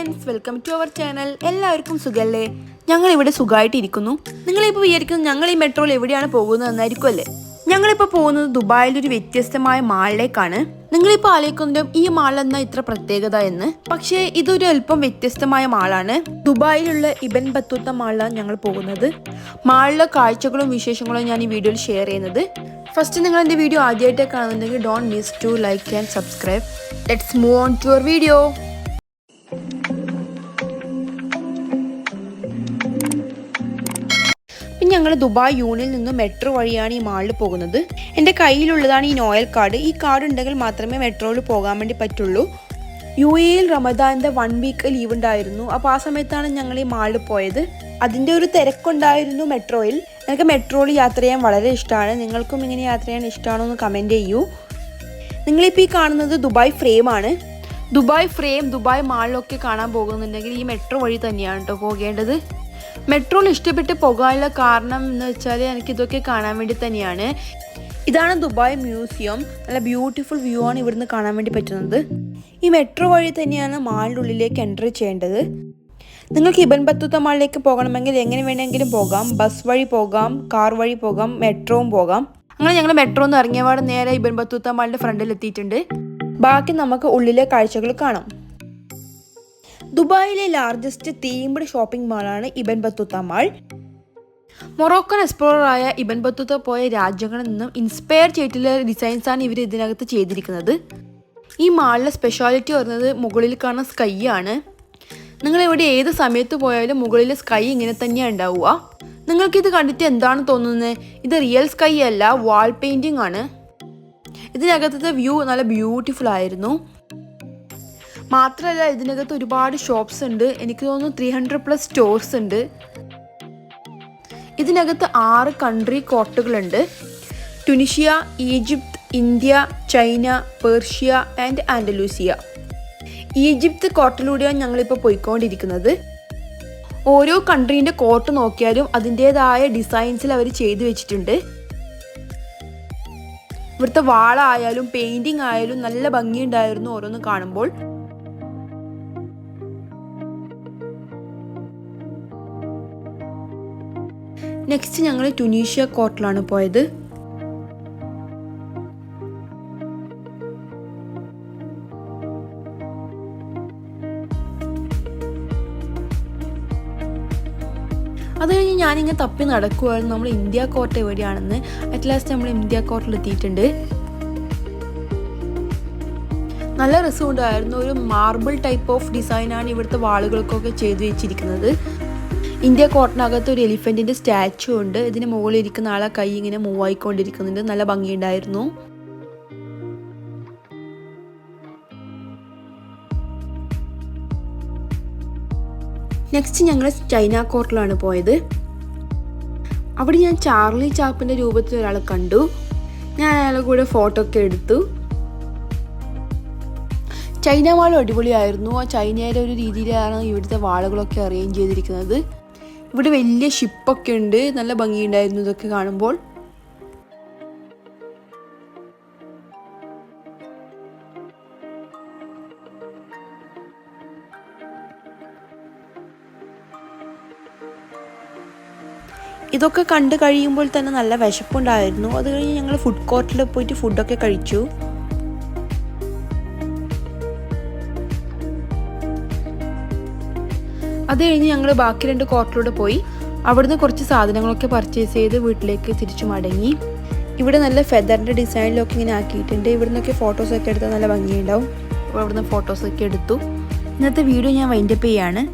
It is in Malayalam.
Friends, welcome to our channel. എല്ലാവർക്കും സുഖല്ലേ? ഞങ്ങൾ ഇവിടെ സുഖമായിട്ടിരിക്കുന്നു. നിങ്ങളിപ്പോൾ വിചാരിക്കുന്നു ഞങ്ങൾ ഈ മെട്രോയിൽ എവിടെയാണ് പോകുന്നത് എന്നായിരിക്കും അല്ലേ? ഞങ്ങളിപ്പോൾ പോകുന്നത് ദുബായിലൊരു വ്യത്യസ്തമായ മാളിലേക്കാണ്. നിങ്ങളിപ്പോൾ ആലോചിക്കുന്നതും ഈ മാൾ എന്നാ ഇത്ര പ്രത്യേകത എന്ന്. പക്ഷേ ഇതൊരു അല്പം വ്യത്യസ്തമായ മാളാണ്. ദുബായിലുള്ള ഇബൻ ബത്തൂത്ത മാളിലാണ് ഞങ്ങൾ പോകുന്നത്. മാളിലെ കാഴ്ചകളും വിശേഷങ്ങളും ഞാൻ ഈ വീഡിയോയിൽ ഷെയർ ചെയ്യുന്നത്. ഫസ്റ്റ് നിങ്ങൾ എൻ്റെ വീഡിയോ ആദ്യമായിട്ട് കാണുന്നുണ്ടെങ്കിൽ don't miss to like and subscribe. Let's move on to your video. ഞങ്ങൾ ദുബായ് യൂണിൽ നിന്നും മെട്രോ വഴിയാണ് ഈ മാളിൽ പോകുന്നത്. എൻ്റെ കയ്യിലുള്ളതാണ് ഈ നോയൽ കാർഡ്. ഈ കാർഡ് ഉണ്ടെങ്കിൽ മാത്രമേ മെട്രോയിൽ പോകാൻ വേണ്ടി പറ്റുള്ളൂ. UAEയിൽ റമദാൻ്റെ 1 വീക്ക് ലീവ് ഉണ്ടായിരുന്നു. അപ്പോൾ ആ സമയത്താണ് ഞങ്ങൾ ഈ മാളിൽ പോയത്. അതിൻ്റെ ഒരു തിരക്കുണ്ടായിരുന്നു മെട്രോയിൽ. എനിക്ക് മെട്രോയിൽ യാത്ര ചെയ്യാൻ വളരെ ഇഷ്ടമാണ്. നിങ്ങൾക്കും ഇങ്ങനെ യാത്ര ചെയ്യാൻ ഇഷ്ടമാണോ എന്ന് കമൻറ്റ് ചെയ്യൂ. നിങ്ങളിപ്പോൾ ഈ കാണുന്നത് ദുബായ് ഫ്രെയിമാണ്. ദുബായ് ഫ്രെയിം ദുബായ് മാളിലൊക്കെ കാണാൻ പോകുന്നുണ്ടെങ്കിൽ ഈ മെട്രോ വഴി തന്നെയാണ് കേട്ടോ പോകേണ്ടത്. മെട്രോയിൽ ഇഷ്ടപ്പെട്ട് പോകാനുള്ള കാരണം എന്ന് വെച്ചാൽ എനിക്കിതൊക്കെ കാണാൻ വേണ്ടി തന്നെയാണ്. ഇതാണ് ദുബായ് മ്യൂസിയം. നല്ല ബ്യൂട്ടിഫുൾ വ്യൂ ആണ് ഇവിടുന്ന് കാണാൻ വേണ്ടി പറ്റുന്നത്. ഈ മെട്രോ വഴി തന്നെയാണ് മാളിൻ്റെ ഉള്ളിലേക്ക് എൻട്രി ചെയ്യേണ്ടത്. നിങ്ങൾക്ക് ഇബൻ ബത്തൂത്ത മാളിലേക്ക് പോകണമെങ്കിൽ എങ്ങനെ വേണമെങ്കിലും പോകാം. ബസ് വഴി പോകാം, കാർ വഴി പോകാം, മെട്രോവും പോകാം. അങ്ങനെ ഞങ്ങൾ മെട്രോന്ന് ഇറങ്ങിയപാട് നേരെ ഇബൻ ബത്തൂത്ത മാളിൻ്റെ ഫ്രണ്ടിൽ എത്തിയിട്ടുണ്ട്. ബാക്കി നമുക്ക് ഉള്ളിലെ കാഴ്ചകൾ കാണാം. ദുബായിലെ ലാർജസ്റ്റ് തീംഡ് ഷോപ്പിംഗ് മാളാണ് ഇബൻ ബത്തൂത്ത മാൾ. മൊറോക്കൻ എക്സ്പ്ലോററായ ഇബൻ ബത്തൂത്ത പോയ രാജ്യങ്ങളിൽ നിന്നും ഇൻസ്പയർ ചെയ്തിട്ടുള്ള ഡിസൈൻസാണ് ഇവർ ഇതിനകത്ത് ചെയ്തിരിക്കുന്നത്. ഈ മാളിലെ സ്പെഷ്യാലിറ്റി പറയുന്നത് മുകളിൽ കാണുന്ന സ്കൈ ആണ്. നിങ്ങളിവിടെ ഏത് സമയത്ത് പോയാലും മുകളിലെ സ്കൈ ഇങ്ങനെ തന്നെയാണ് ഉണ്ടാവുക. നിങ്ങൾക്കിത് കണ്ടിട്ട് എന്താണ് തോന്നുന്നത്? ഇത് റിയൽ സ്കൈ അല്ല, വാൾ പെയിൻറ്റിംഗ് ആണ്. ഇതിനകത്തത്തെ വ്യൂ നല്ല ബ്യൂട്ടിഫുൾ ആയിരുന്നു. മാത്രമല്ല ഇതിനകത്ത് ഒരുപാട് ഷോപ്സ് ഉണ്ട്. എനിക്ക് തോന്നുന്നു 300+ സ്റ്റോർസ് ഉണ്ട്. ഇതിനകത്ത് 6 കൺട്രി കോർട്ടുകളുണ്ട്. Tunisia, Egypt, India, China, Persia and Andalusia. Egypt കോർട്ടിലൂടെയാണ് ഞങ്ങളിപ്പോൾ പോയിക്കൊണ്ടിരിക്കുന്നത്. ഓരോ കൺട്രീൻ്റെ കോർട്ട് നോക്കിയാലും അതിൻ്റേതായ ഡിസൈൻസിൽ അവർ ചെയ്തു വെച്ചിട്ടുണ്ട്. ഇവിടുത്തെ വാളായാലും പെയിൻറ്റിങ് ആയാലും നല്ല ഭംഗിയുണ്ടായിരുന്നു ഓരോന്ന് കാണുമ്പോൾ. നെക്സ്റ്റ് ഞങ്ങൾ ട്യൂണീഷ്യ കോർട്ടിലാണ് പോയത്. അത് കഴിഞ്ഞ് ഞാനിങ്ങനെ തപ്പി നടക്കുമായിരുന്നു നമ്മൾ ഇന്ത്യ കോർട്ട് എവിടെയാണെന്ന്. അറ്റ് ലാസ്റ്റ് നമ്മൾ ഇന്ത്യ കോർട്ടിൽ എത്തിയിട്ടുണ്ട്. നല്ല രസമുണ്ടായിരുന്നു. ഒരു മാർബിൾ ടൈപ്പ് ഓഫ് ഡിസൈനാണ് ഇവിടുത്തെ വാളുകൾക്കൊക്കെ ചെയ്തു വെച്ചിരിക്കുന്നത്. ഇന്ത്യ കോർട്ടിനകത്ത് ഒരു എലിഫൻറ്റിൻ്റെ സ്റ്റാച്ചു ഉണ്ട്. ഇതിന് മുകളിൽ ഇരിക്കുന്ന ആളെ കൈ ഇങ്ങനെ മൂവ് ആയിക്കൊണ്ടിരിക്കുന്നുണ്ട്. നല്ല ഭംഗിയുണ്ടായിരുന്നു. നെക്സ്റ്റ് ഞങ്ങൾ ചൈന കോർട്ടിലാണ് പോയത്. അവിടെ ഞാൻ ചാർലി ചാപ്പിൻ്റെ രൂപത്തിൽ ഒരാളെ കണ്ടു. ഞാൻ അയാളുടെ കൂടെ ഫോട്ടോ ഒക്കെ എടുത്തു. ചൈന വാൾ അടിപൊളിയായിരുന്നു. ആ ചൈനയുടെ ഒരു രീതിയിലാണ് ഇവിടുത്തെ വാളുകളൊക്കെ അറേഞ്ച് ചെയ്തിരിക്കുന്നത്. ഇവിടെ വലിയ ഷിപ്പൊക്കെ ഉണ്ട്. നല്ല ഭംഗിയുണ്ടായിരുന്നു ഇതൊക്കെ കാണുമ്പോൾ. ഇതൊക്കെ കണ്ടു കഴിയുമ്പോൾ തന്നെ നല്ല വിശപ്പുണ്ടായിരുന്നു. അത് കഴിഞ്ഞ് ഞങ്ങൾ ഫുഡ് കോർട്ടിൽ പോയിട്ട് ഫുഡൊക്കെ കഴിച്ചു. അത് കഴിഞ്ഞ് ഞങ്ങൾ ബാക്കി 2 കോർട്ടിലൂടെ പോയി. അവിടുന്ന് കുറച്ച് സാധനങ്ങളൊക്കെ പർച്ചേസ് ചെയ്ത് വീട്ടിലേക്ക് തിരിച്ചു മടങ്ങി. ഇവിടെ നല്ല ഫെദറിൻ്റെ ഡിസൈനിലൊക്കെ ഇങ്ങനെ ആക്കിയിട്ടുണ്ട്. ഇവിടുന്നൊക്കെ ഫോട്ടോസൊക്കെ എടുത്താൽ നല്ല ഭംഗിയുണ്ടാവും. അപ്പോൾ അവിടുന്ന് ഫോട്ടോസൊക്കെ എടുത്തു. ഇന്നത്തെ വീഡിയോ ഞാൻ വൈൻഡപ്പ് ചെയ്യാണ്.